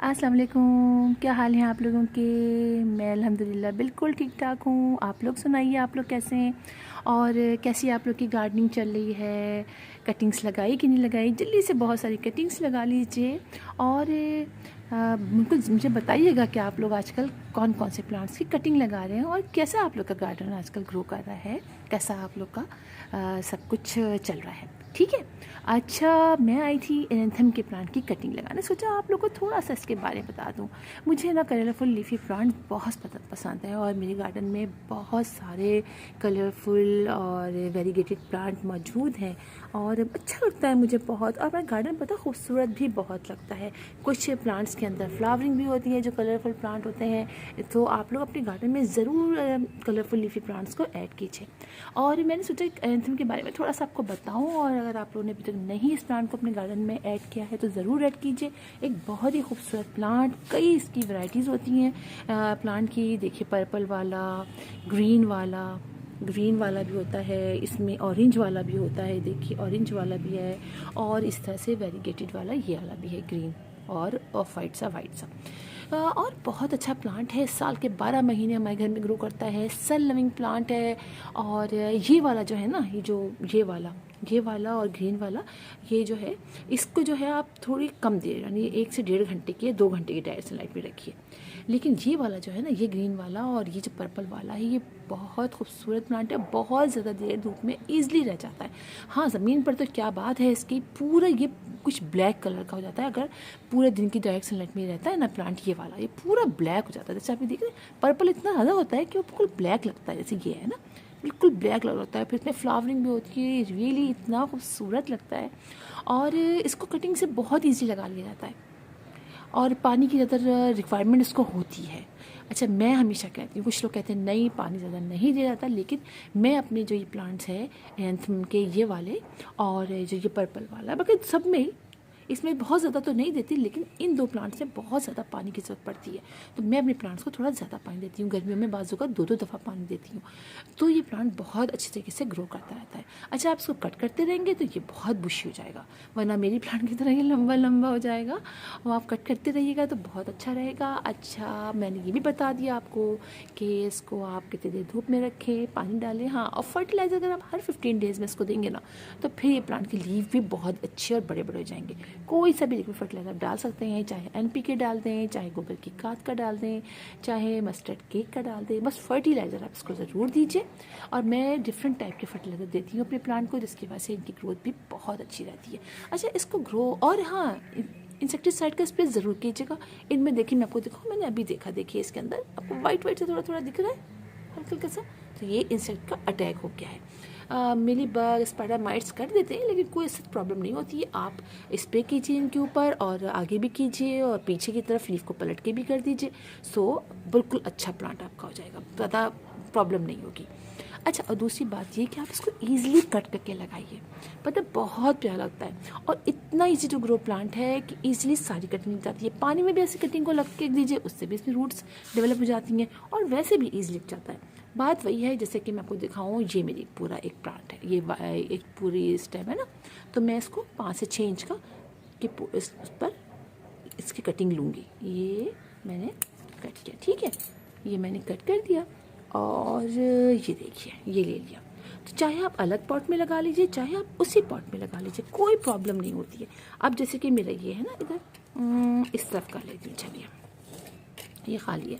अस्सलाम वालेकुम। क्या हाल है आप लोगों के? मैं अल्हम्दुलिल्लाह बिल्कुल ठीक ठाक हूँ। आप लोग सुनाइए, आप लोग कैसे हैं और कैसी आप लोग की गार्डनिंग चल रही है? कटिंग्स लगाई कि नहीं लगाई? जल्दी से बहुत सारी कटिंग्स लगा लीजिए और बिल्कुल मुझे बताइएगा कि आप लोग आजकल कौन कौन से प्लांट्स की कटिंग लगा रहे हैं और कैसा आप लोग का गार्डन आजकल ग्रो कर रहा है, कैसा आप लोग का सब कुछ चल रहा है। ठीक है। अच्छा, मैं आई थी एंथम के प्लांट की कटिंग लगाने, सोचा आप लोग को थोड़ा सा इसके बारे में बता दूं। मुझे ना कलरफुल लीफी प्लांट बहुत पसंद है और मेरे गार्डन में बहुत सारे कलरफुल और वेरीगेटेड प्लांट मौजूद हैं और अच्छा लगता है मुझे बहुत। और मेरा गार्डन पता खूबसूरत भी बहुत लगता है। कुछ प्लांट्स के अंदर फ्लावरिंग भी होती है जो कलरफुल प्लांट होते हैं, तो आप लोग अपने गार्डन में ज़रूर कलरफुल लीफी प्लांट्स को ऐड कीजिए। और मैंने सोचा एंथम के बारे में थोड़ा सा आपको बताऊं, और अगर आप लोगों ने अभी तक नहीं इस प्लांट को अपने गार्डन में ऐड किया है तो ज़रूर ऐड कीजिए। एक बहुत ही खूबसूरत प्लांट, कई इसकी वैरायटीज़ होती हैं प्लांट की। देखिए, पर्पल वाला, ग्रीन वाला भी होता है, इसमें ऑरेंज वाला भी होता है। देखिए, ऑरेंज वाला भी है और इस तरह से वेरीगेटेड वाला ये वाला भी है, ग्रीन और ऑफ वाइट सा। और बहुत अच्छा प्लांट है, साल के 12 महीने हमारे घर में ग्रो करता है। सन लविंग प्लांट है। और ये वाला जो है ना, ये वाला और ग्रीन वाला, ये जो है इसको जो है आप थोड़ी कम देर, यानी 1 से 1.5 घंटे की, 2 घंटे की डायरेक्ट सनलाइट में रखिए। लेकिन ये वाला जो है ना, ये ग्रीन वाला और ये जो पर्पल वाला है, ये बहुत खूबसूरत प्लांट है। बहुत ज़्यादा देर धूप में ईजिली रह जाता है। हाँ, ज़मीन पर तो क्या बात है इसकी, पूरा ये कुछ ब्लैक कलर का हो जाता है अगर पूरे दिन की डायरेक्ट सनलाइट में रहता है ना प्लांट। ये वाला ये पूरा ब्लैक हो जाता है। जैसे आप देख रहे हैं, पर्पल इतना ज़्यादा होता है कि वो बिल्कुल ब्लैक लगता है, जैसे ये है ना, बिल्कुल ब्लैक लग होता है। फिर इसमें फ्लावरिंग भी होती है, रियली इतना खूबसूरत लगता है। और इसको कटिंग से बहुत ईजी लगा लिया जाता है और पानी की ज़्यादा रिक्वायरमेंट इसको होती है। अच्छा, मैं हमेशा कहती हूँ, कुछ लोग कहते हैं नहीं पानी ज़्यादा नहीं दिया जाता, लेकिन मैं अपने जो ये प्लांट्स हैं एंथम के, ये वाले और जो ये पर्पल वाला, बाकी सब में इसमें बहुत ज़्यादा तो नहीं देती, लेकिन इन 2 प्लांट्स में बहुत ज़्यादा पानी की ज़रूरत पड़ती है। तो मैं अपने प्लांट्स को थोड़ा ज़्यादा पानी देती हूँ। गर्मियों में बाजू का 2-2 दफ़ा पानी देती हूँ, तो ये प्लांट बहुत अच्छी तरीके से ग्रो करता रहता है। अच्छा, आप इसको कट करते रहेंगे तो ये बहुत बुशी हो जाएगा, वरना मेरी प्लांट की तरह ये लंबा लंबा हो जाएगा। और आप कट करते रहिएगा तो बहुत अच्छा रहेगा। अच्छा, मैंने ये भी बता दिया आपको कि इसको आप कितनी देर धूप में रखें, पानी डालें। हाँ, और फर्टिलाइज़र अगर आप हर 15 डेज़ में इसको देंगे ना, तो फिर ये प्लांट की लीफ भी बहुत अच्छे और बड़े बड़े हो जाएंगे। कोई सा भी लिक्विड फर्टिलाइज़र डाल सकते हैं, चाहे NPK डाल दें, चाहे गोबर की खाद का डाल दें, चाहे मस्टर्ड केक का डाल दें, बस फर्टिलाइज़र आप इसको ज़रूर दीजिए। और मैं डिफरेंट टाइप के फर्टिलाइज़र देती हूँ अपने प्लांट को, जिसकी वजह से इनकी ग्रोथ भी बहुत अच्छी रहती है। अच्छा, इसको ग्रो, और हाँ, इंसेक्टिसाइड का स्प्रे ज़रूर कीजिएगा। इनमें देखिए, मैं आपको दिखाऊँ, मैंने अभी देखा, देखिए इसके अंदर आपको वाइट से थोड़ा थोड़ा दिख रहा है, हल्का हल्का सा, तो ये इंसेक्ट का अटैक हो गया है। मिली बग, स्पाइडर माइट्स कर देते हैं, लेकिन कोई ऐसी प्रॉब्लम नहीं होती है। आप स्प्रे कीजिए इनके ऊपर और आगे भी कीजिए और पीछे की तरफ लीफ को पलट के भी कर दीजिए। सो बिल्कुल अच्छा प्लांट आपका हो जाएगा, ज़्यादा प्रॉब्लम नहीं होगी। अच्छा, और दूसरी बात ये कि आप इसको ईजिली कट करके लगाइए, पता है बहुत प्यारा लगता है। और इतना ईजी टू ग्रो प्लांट है कि ईजिली सारी कटिंग जाती है। पानी में भी ऐसी कटिंग को लग के दीजिए, उससे भी इसमें रूट्स डेवलप हो जाती हैं और वैसे भी ईजिली लग जाता है। बात वही है, जैसे कि मैं आपको दिखाऊँ, ये मेरी पूरा एक प्लांट है, ये एक पूरी स्टेम है ना, तो मैं इसको 5 से 6 इंच का कि इस पर इसकी कटिंग लूँगी। ये मैंने कट किया, ठीक है, ये मैंने कट कर दिया और ये देखिए, ये ले लिया। तो चाहे आप अलग पॉट में लगा लीजिए, चाहे आप उसी पॉट में लगा लीजिए, कोई प्रॉब्लम नहीं होती है। अब जैसे कि मेरा ये है ना, इधर इस तरफ कर लेती हूँ, चलिए ये खाली है।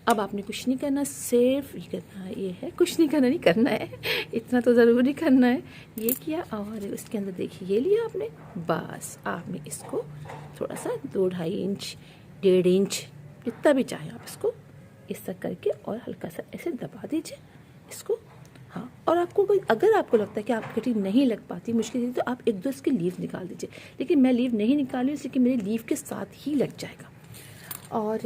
अब आपने कुछ नहीं करना, सिर्फ ये करना है, ये है, कुछ नहीं करना, नहीं करना है, इतना तो ज़रूरी करना है। ये किया और इसके अंदर देखिए ये लिया आपने, बस आपने इसको थोड़ा सा 2-2.5 इंच, 1.5 इंच, जितना भी चाहे आप इसको इस तरह करके और हल्का सा ऐसे दबा दीजिए इसको। हाँ, और आपको कोई, अगर आपको लगता है कि आपकी कटिंग नहीं लग पाती, मुश्किल, तो आप 1-2 इसकी लीव निकाल दीजिए। लेकिन मैं लीव नहीं निकाली इसलिए कि मेरी लीव के साथ ही लग जाएगा। और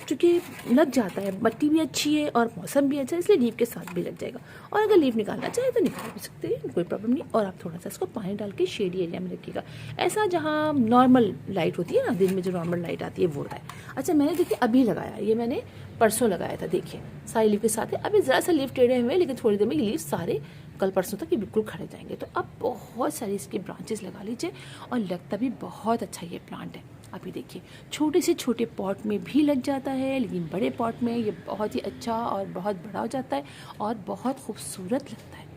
चूँकि लग जाता है, मट्टी भी अच्छी है और मौसम भी अच्छा है, इसलिए लीव के साथ भी लग जाएगा। और अगर लीव निकालना चाहे तो निकाल भी सकते हैं, कोई प्रॉब्लम नहीं। और आप थोड़ा सा इसको पानी डाल के शेडी एरिया में रखिएगा, ऐसा जहाँ नॉर्मल लाइट होती है ना, दिन में जो नॉर्मल लाइट आती है वो रहा है। अच्छा, मैंने देखिए अभी लगाया, ये मैंने परसों लगाया था, देखिए सारी लीव के साथ है। अभी ज़रा सा लीव टेढ़े हुए, लेकिन थोड़ी देर में ये लीव सारे कल परसों तक ये बिल्कुल खड़े जाएंगे। तो अब बहुत सारी इसकी ब्रांचेस लगा लीजिए और लगता भी बहुत अच्छा ये प्लांट है। अभी देखिए छोटे से छोटे पॉट में भी लग जाता है, लेकिन बड़े पॉट में ये बहुत ही अच्छा और बहुत बड़ा हो जाता है और बहुत खूबसूरत लगता है।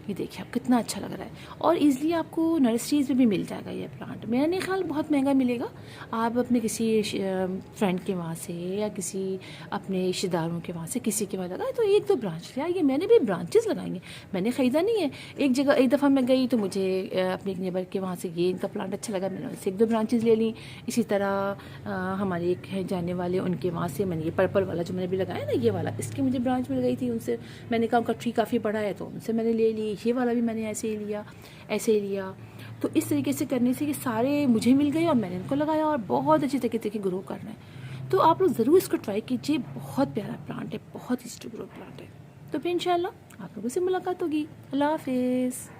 ये देखिए आप कितना अच्छा लग रहा है और इजीली आपको नर्सरीज में भी मिल जाएगा ये प्लांट। मेरा नहीं ख्याल बहुत महंगा मिलेगा। आप अपने किसी फ्रेंड के वहाँ से या किसी अपने रिश्तेदारों के वहाँ से किसी के वहाँ लगाए तो एक दो ब्रांच ले आइए। मैंने भी ब्रांचेस लगाएंगे, मैंने ख़रीदा नहीं है। एक दफ़ा मैं गई तो मुझे अपने एक नेबर के वहाँ से ये इनका प्लांट अच्छा लगा, मैंने उनसे एक दो ब्रांचेस ले ली। इसी तरह हमारे एक है जाने वाले, उनके वहाँ से मैंने ये पर्पल वाला जो मैंने भी लगाया ना ये वाला, इसकी मुझे ब्रांच मिल गई थी। उनसे मैंने कहा उनका ट्री काफ़ी बड़ा है तो उनसे मैंने ले ली। ये वाला भी मैंने ऐसे ही लिया। तो इस तरीके से करने से कि सारे मुझे मिल गए और मैंने इनको लगाया और बहुत अच्छी तरीके से ग्रो कर रहे हैं। तो आप लोग ज़रूर इसको ट्राई कीजिए, बहुत प्यारा प्लांट है, बहुत ईजी टू ग्रो प्लांट है। तो फिर इंशाल्लाह आप लोगों से मुलाकात होगी। अल्लाह हाफिज़।